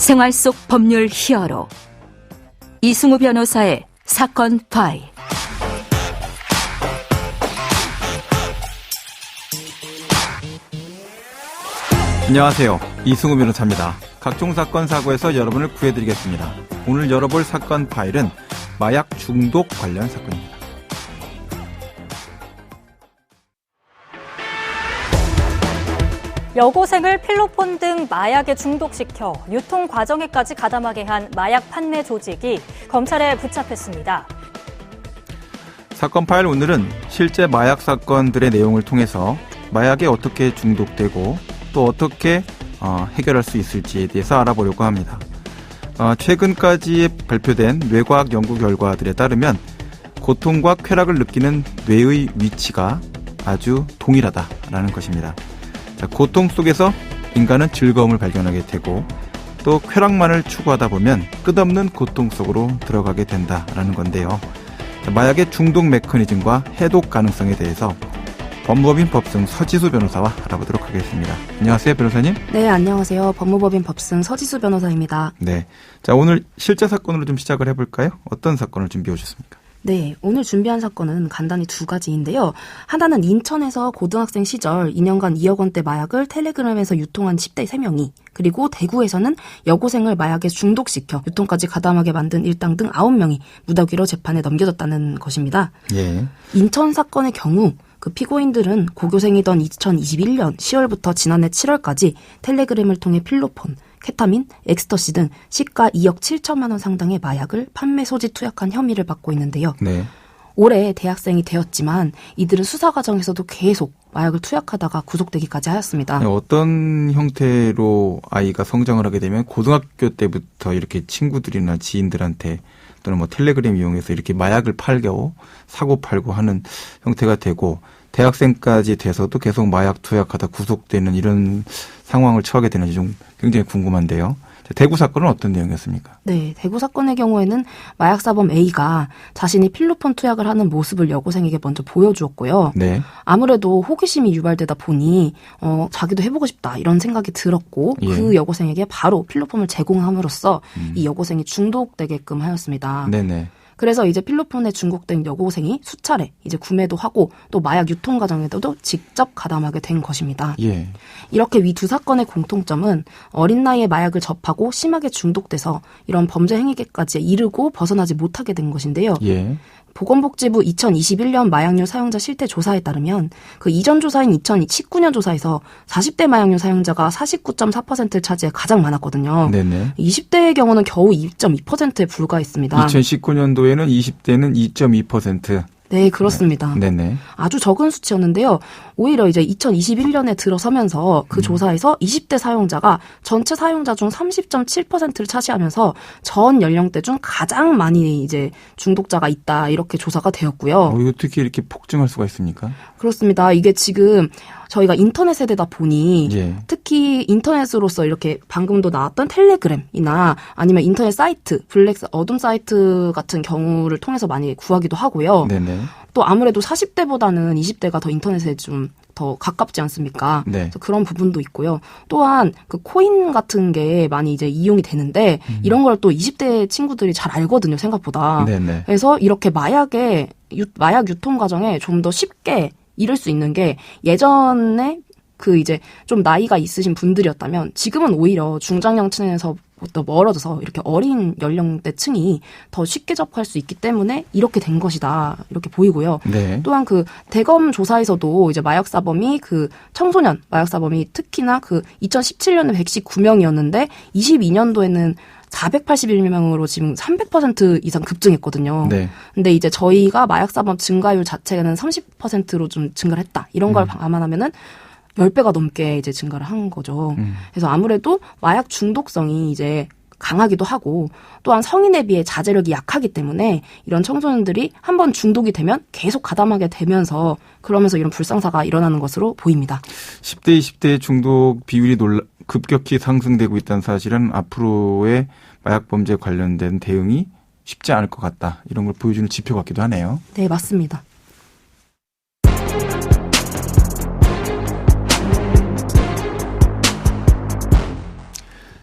생활 속 법률 히어로 이승우 변호사의 사건 파일. 안녕하세요. 이승우 변호사입니다. 각종 사건 사고에서 여러분을 구해드리겠습니다. 오늘 열어볼 사건 파일은 마약 중독 관련 사건입니다. 여고생을 필로폰 등 마약에 중독시켜 유통 과정에까지 가담하게 한 마약 판매 조직이 검찰에 붙잡혔습니다. 사건 파일 오늘은 실제 마약 사건들의 내용을 통해서 마약에 어떻게 중독되고 또 어떻게 해결할 수 있을지에 대해서 알아보려고 합니다. 최근까지 발표된 뇌과학 연구 결과들에 따르면 고통과 쾌락을 느끼는 뇌의 위치가 아주 동일하다라는 것입니다. 고통 속에서 인간은 즐거움을 발견하게 되고 또 쾌락만을 추구하다 보면 끝없는 고통 속으로 들어가게 된다라는 건데요. 마약의 중독 메커니즘과 해독 가능성에 대해서 법무법인 법승 서지수 변호사와 알아보도록 하겠습니다. 안녕하세요, 변호사님. 네, 안녕하세요. 법무법인 법승 서지수 변호사입니다. 네, 자 오늘 실제 사건으로 좀 시작을 해볼까요? 어떤 사건을 준비해 오셨습니까? 네, 오늘 준비한 사건은 간단히 두 가지인데요. 하나는 인천에서 고등학생 시절 2년간 2억 원대 마약을 텔레그램에서 유통한 10대 3명이, 그리고 대구에서는 여고생을 마약에 중독시켜 유통까지 가담하게 만든 일당 등 9명이 무더기로 재판에 넘겨졌다는 것입니다. 예. 인천 사건의 경우 그 피고인들은 고교생이던 2021년 10월부터 지난해 7월까지 텔레그램을 통해 필로폰, 케타민, 엑스터시 등 시가 2억 7천만 원 상당의 마약을 판매 소지 투약한 혐의를 받고 있는데요. 네. 올해 대학생이 되었지만 이들은 수사 과정에서도 계속 마약을 투약하다가 구속되기까지 하였습니다. 어떤 형태로 아이가 성장을 하게 되면 고등학교 때부터 이렇게 친구들이나 지인들한테 또는 뭐 텔레그램 이용해서 이렇게 마약을 팔고 사고 팔고 하는 형태가 되고 대학생까지 돼서도 계속 마약 투약하다 구속되는 이런 상황을 처하게 되는지 좀 굉장히 궁금한데요. 대구 사건은 어떤 내용이었습니까? 네, 대구 사건의 경우에는 마약사범 A가 자신이 필로폰 투약을 하는 모습을 여고생에게 먼저 보여주었고요. 네. 아무래도 호기심이 유발되다 보니 자기도 해보고 싶다 이런 생각이 들었고 예. 그 여고생에게 바로 필로폰을 제공함으로써 이 여고생이 중독되게끔 하였습니다. 네네. 그래서 이제 필로폰에 중독된 여고생이 수차례 이제 구매도 하고 또 마약 유통 과정에도 직접 가담하게 된 것입니다. 예. 이렇게 위 두 사건의 공통점은 어린 나이에 마약을 접하고 심하게 중독돼서 이런 범죄 행위까지 이르고 벗어나지 못하게 된 것인데요. 예. 보건복지부 2021년 마약류 사용자 실태 조사에 따르면 그 이전 조사인 2019년 조사에서 40대 마약류 사용자가 49.4%를 차지해 가장 많았거든요. 네네. 20대의 경우는 겨우 2.2%에 불과했습니다. 2019년도에는 20대는 2.2%. 네, 그렇습니다. 네네. 아주 적은 수치였는데요. 오히려 이제 2021년에 들어서면서 그 조사에서 20대 사용자가 전체 사용자 중 30.7%를 차지하면서 전 연령대 중 가장 많이 이제 중독자가 있다 이렇게 조사가 되었고요. 이거 어떻게 이렇게 폭증할 수가 있습니까? 그렇습니다. 이게 지금 저희가 인터넷 세대다 보니 예. 특히 인터넷으로서 이렇게 방금도 나왔던 텔레그램이나 아니면 인터넷 사이트, 어둠 사이트 같은 경우를 통해서 많이 구하기도 하고요. 네네. 또 아무래도 40대보다는 20대가 더 인터넷에 좀 더 가깝지 않습니까? 네. 그래서 그런 부분도 있고요. 또한 그 코인 같은 게 많이 이제 이용이 되는데 이런 걸 또 20대 친구들이 잘 알거든요, 생각보다. 네네. 그래서 이렇게 마약 유통 과정에 좀 더 쉽게 이룰 수 있는 게 예전에 그 이제 좀 나이가 있으신 분들이었다면 지금은 오히려 중장년층에서부터 멀어져서 이렇게 어린 연령대층이 더 쉽게 접할 수 있기 때문에 이렇게 된 것이다 이렇게 보이고요. 네. 또한 그 대검 조사에서도 이제 마약사범이 그 청소년 마약사범이 특히나 그 2017년에 119명이었는데 22년도에는 481명으로 지금 300% 이상 급증했거든요. 네. 근데 이제 저희가 마약사범 증가율 자체는 30%로 좀 증가를 했다. 이런 걸 감안하면은 10배가 넘게 이제 증가를 한 거죠. 그래서 아무래도 마약 중독성이 이제 강하기도 하고 또한 성인에 비해 자제력이 약하기 때문에 이런 청소년들이 한번 중독이 되면 계속 가담하게 되면서 그러면서 이런 불상사가 일어나는 것으로 보입니다. 10대, 20대 중독 비율이 급격히 상승되고 있다는 사실은 앞으로의 마약 범죄 관련된 대응이 쉽지 않을 것 같다. 이런 걸 보여주는 지표 같기도 하네요. 네, 맞습니다.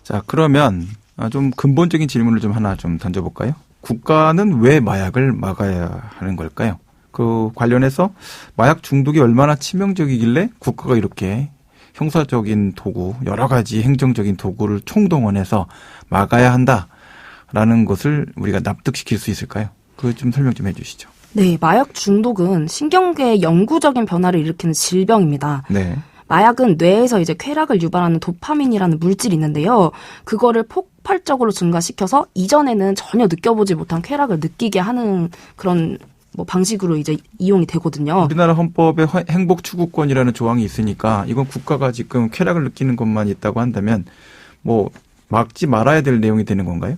자, 그러면 좀 근본적인 질문을 좀 하나 좀 던져볼까요? 국가는 왜 마약을 막아야 하는 걸까요? 그 관련해서 마약 중독이 얼마나 치명적이길래 국가가 이렇게 형사적인 도구, 여러 가지 행정적인 도구를 총동원해서 막아야 한다라는 것을 우리가 납득시킬 수 있을까요? 그거 좀 설명 좀 해주시죠. 네, 마약 중독은 신경계에 영구적인 변화를 일으키는 질병입니다. 네. 마약은 뇌에서 이제 쾌락을 유발하는 도파민이라는 물질이 있는데요. 그거를 폭발적으로 증가시켜서 이전에는 전혀 느껴보지 못한 쾌락을 느끼게 하는 그런 방식으로 이제 이용이 되거든요. 우리나라 헌법에 행복 추구권이라는 조항이 있으니까 이건 국가가 지금 쾌락을 느끼는 것만 있다고 한다면 막지 말아야 될 내용이 되는 건가요?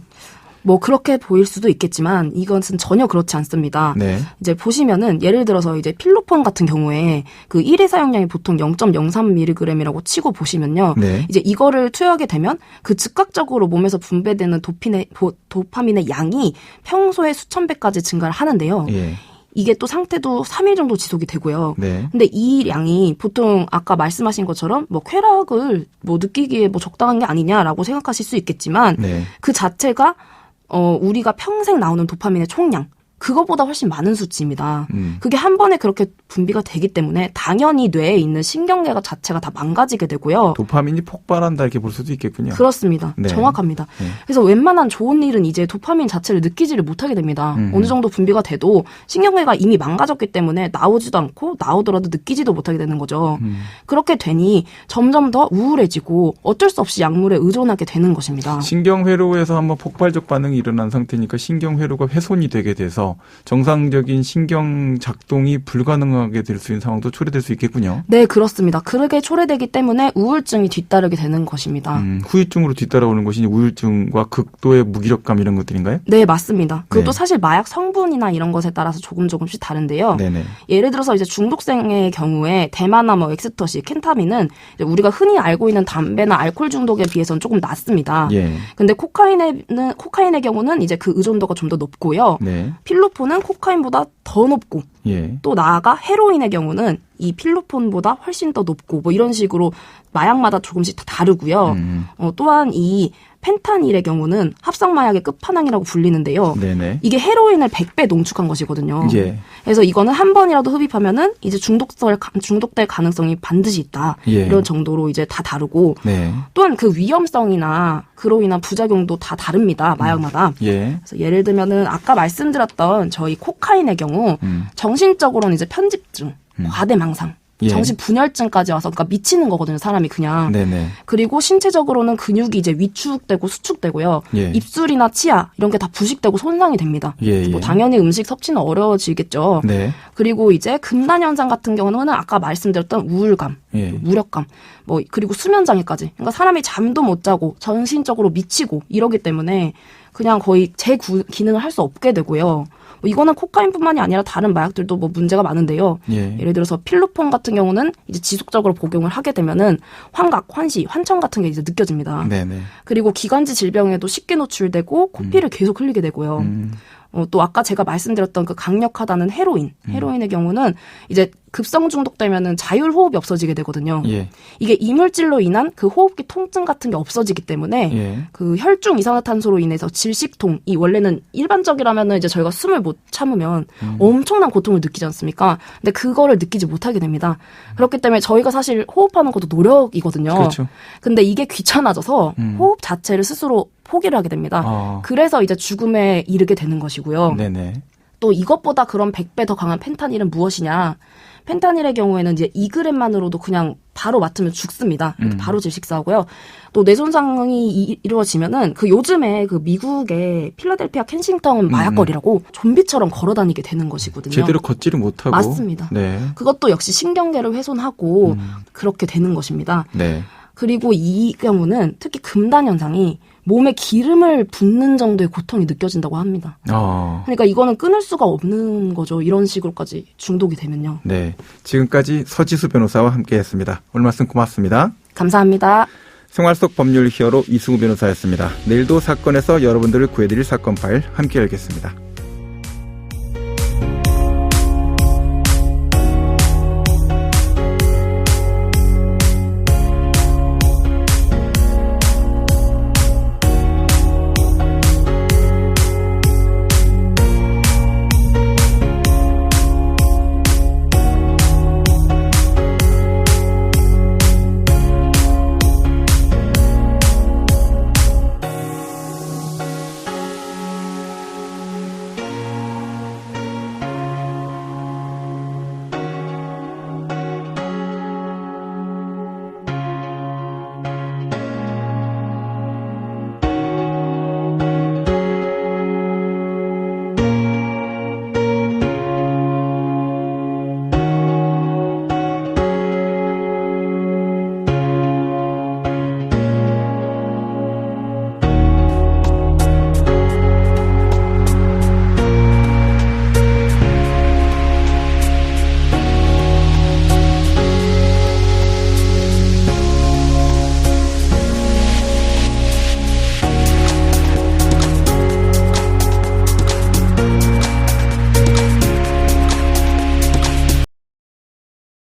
그렇게 보일 수도 있겠지만 이것은 전혀 그렇지 않습니다. 네. 이제 보시면은 예를 들어서 이제 필로폰 같은 경우에 그 1회 사용량이 보통 0.03mg이라고 치고 보시면요. 네. 이제 이거를 투여하게 되면 그 즉각적으로 몸에서 분배되는 도파민의 양이 평소에 수천 배까지 증가를 하는데요. 예. 이게 또 상태도 3일 정도 지속이 되고요. 네. 근데 이 양이 보통 아까 말씀하신 것처럼 쾌락을 느끼기에 적당한 게 아니냐라고 생각하실 수 있겠지만 네. 그 자체가 우리가 평생 나오는 도파민의 총량, 그거보다 훨씬 많은 수치입니다. 그게 한 번에 그렇게 분비가 되기 때문에 당연히 뇌에 있는 신경계가 자체가 다 망가지게 되고요. 도파민이 폭발한다 이렇게 볼 수도 있겠군요. 그렇습니다. 네. 정확합니다. 네. 그래서 웬만한 좋은 일은 이제 도파민 자체를 느끼지를 못하게 됩니다. 어느 정도 분비가 돼도 신경계가 이미 망가졌기 때문에 나오지도 않고 나오더라도 느끼지도 못하게 되는 거죠. 그렇게 되니 점점 더 우울해지고 어쩔 수 없이 약물에 의존하게 되는 것입니다. 신경회로에서 한번 폭발적 반응이 일어난 상태니까 신경회로가 훼손이 되게 돼서 정상적인 신경 작동이 불가능하게 될 수 있는 상황도 초래될 수 있겠군요. 네, 그렇습니다. 그렇게 초래되기 때문에 우울증이 뒤따르게 되는 것입니다. 후유증으로 뒤따라오는 것이 우울증과 극도의 무기력감 이런 것들인가요? 네, 맞습니다. 그것도 네. 사실 마약 성분이나 이런 것에 따라서 조금씩 다른데요. 네네. 예를 들어서 이제 중독성의 경우에 대마나 엑스터시, 켄타민은 이제 우리가 흔히 알고 있는 담배나 알코올 중독에 비해서는 조금 낮습니다. 예. 근데 코카인의 경우는 이제 그 의존도가 좀 더 높고요. 네. 필로폰은 코카인보다 더 높고 예. 또 나아가 헤로인의 경우는 이 필로폰보다 훨씬 더 높고 이런 식으로 마약마다 조금씩 다 다르고요. 또한 이 펜타닐의 경우는 합성마약의 끝판왕이라고 불리는데요. 네네. 이게 헤로인을 100배 농축한 것이거든요. 예. 그래서 이거는 한 번이라도 흡입하면은 이제 중독될 가능성이 반드시 있다. 예. 이런 정도로 이제 다 다르고 네. 또한 그 위험성이나 그로 인한 부작용도 다 다릅니다. 마약마다. 예. 그래서 예를 들면은 아까 말씀드렸던 저희 코카인의 경우 정신적으로는 이제 편집증, 과대망상, 예. 정신분열증까지 와서 그러니까 미치는 거거든요. 사람이 그냥. 네네. 그리고 신체적으로는 근육이 이제 위축되고 수축되고요. 예. 입술이나 치아 이런 게 다 부식되고 손상이 됩니다. 예, 예. 당연히 음식 섭취는 어려워지겠죠. 네. 그리고 이제 금단 현상 같은 경우는 아까 말씀드렸던 우울감, 예. 무력감, 그리고 수면 장애까지. 그러니까 사람이 잠도 못 자고 전신적으로 미치고 이러기 때문에 그냥 거의 제 기능을 할 수 없게 되고요. 이거는 코카인뿐만이 아니라 다른 마약들도 문제가 많은데요. 예. 예를 들어서 필로폰 같은 경우는 이제 지속적으로 복용을 하게 되면은 환각, 환시, 환청 같은 게 이제 느껴집니다. 네네. 그리고 기관지 질병에도 쉽게 노출되고 코피를 계속 흘리게 되고요. 또 아까 제가 말씀드렸던 그 강력하다는 헤로인의 경우는 이제 급성 중독되면은 자율 호흡이 없어지게 되거든요. 예. 이게 이물질로 인한 그 호흡기 통증 같은 게 없어지기 때문에 예. 그 혈중 이산화탄소로 인해서 질식통, 이 원래는 일반적이라면은 이제 저희가 숨을 못 참으면 엄청난 고통을 느끼지 않습니까? 근데 그거를 느끼지 못하게 됩니다. 그렇기 때문에 저희가 사실 호흡하는 것도 노력이거든요. 그렇죠. 근데 이게 귀찮아져서 호흡 자체를 스스로 포기를 하게 됩니다. 그래서 이제 죽음에 이르게 되는 것이고요. 네네. 또 이것보다 그런 100배 더 강한 펜타닐은 무엇이냐? 펜타닐의 경우에는 이제 2g만으로도 그냥 바로 맡으면 죽습니다. 바로 질식사하고요. 또 뇌 손상이 이루어지면은 그 요즘에 그 미국의 필라델피아 켄싱턴 마약거리라고 좀비처럼 걸어다니게 되는 것이거든요. 제대로 걷지를 못하고. 맞습니다. 네. 그것도 역시 신경계를 훼손하고 그렇게 되는 것입니다. 네. 그리고 이 경우는 특히 금단 현상이 몸에 기름을 붓는 정도의 고통이 느껴진다고 합니다. 그러니까 이거는 끊을 수가 없는 거죠. 이런 식으로까지 중독이 되면요. 네. 지금까지 서지수 변호사와 함께했습니다. 오늘 말씀 고맙습니다. 감사합니다. 생활 속 법률 히어로 이승우 변호사였습니다. 내일도 사건에서 여러분들을 구해드릴 사건 파일 함께 열겠습니다.